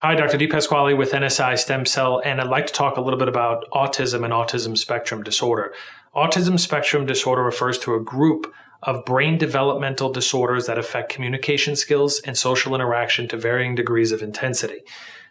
Hi, Dr. Depasquale with NSI Stem Cell, and I'd like to talk a little bit about autism and autism spectrum disorder. Autism spectrum disorder refers to a group of brain developmental disorders that affect communication skills and social interaction to varying degrees of intensity.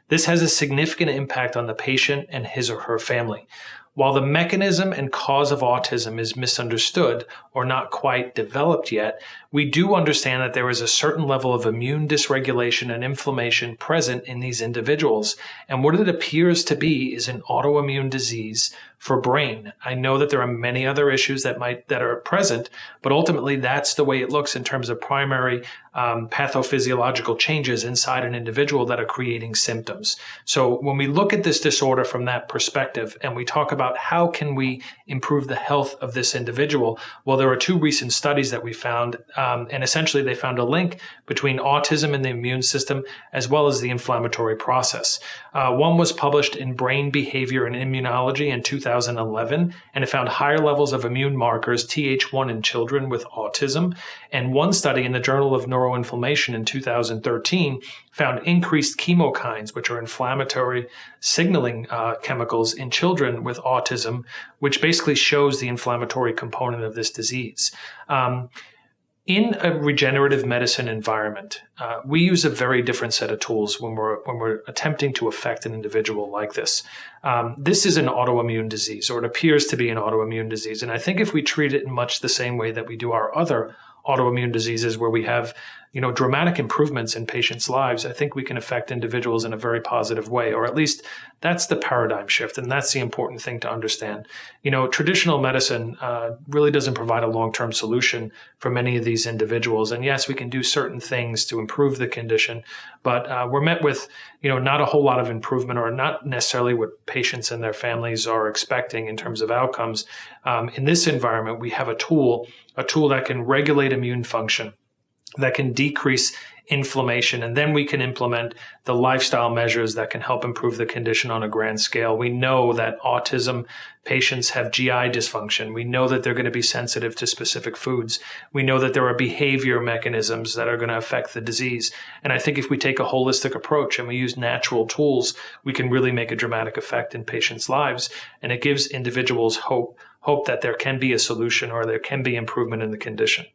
This has a significant impact on the patient and his or her family. While the mechanism and cause of autism is misunderstood or not quite developed yet, we do understand that there is a certain level of immune dysregulation and inflammation present in these individuals. And what it appears to be is an autoimmune disease for brain. I know that there are many other issues that are present, but ultimately that's the way it looks in terms of primary pathophysiological changes inside an individual that are creating symptoms. So when we look at this disorder from that perspective and we talk about how can we improve the health of this individual, well, there are two recent studies that we found, and essentially they found a link between autism and the immune system as well as the inflammatory process. One was published in Brain Behavior and Immunology in 2011, and it found higher levels of immune markers Th1 in children with autism. And one study in the Journal of Neuroinflammation in 2013 found increased chemokines, which are inflammatory signaling chemicals in children with autism, which basically shows the inflammatory component of this disease. In a regenerative medicine environment, we use a very different set of tools when we're attempting to affect an individual like this. This is an autoimmune disease, or it appears to be an autoimmune disease. And I think if we treat it in much the same way that we do our other autoimmune diseases where we have, dramatic improvements in patients' lives, I think we can affect individuals in a very positive way, or at least that's the paradigm shift. And that's the important thing to understand. Traditional medicine really doesn't provide a long-term solution for many of these individuals. And yes, we can do certain things to improve the condition, but we're met with, not a whole lot of improvement, or not necessarily what patients and their families are expecting in terms of outcomes. In this environment, we have a tool that can regulate immune function, that can decrease inflammation, and then we can implement the lifestyle measures that can help improve the condition on a grand scale. We know that autism patients have GI dysfunction. We know that they're going to be sensitive to specific foods. We know that there are behavior mechanisms that are going to affect the disease. And I think if we take a holistic approach and we use natural tools, we can really make a dramatic effect in patients' lives. And it gives individuals hope that there can be a solution or there can be improvement in the condition.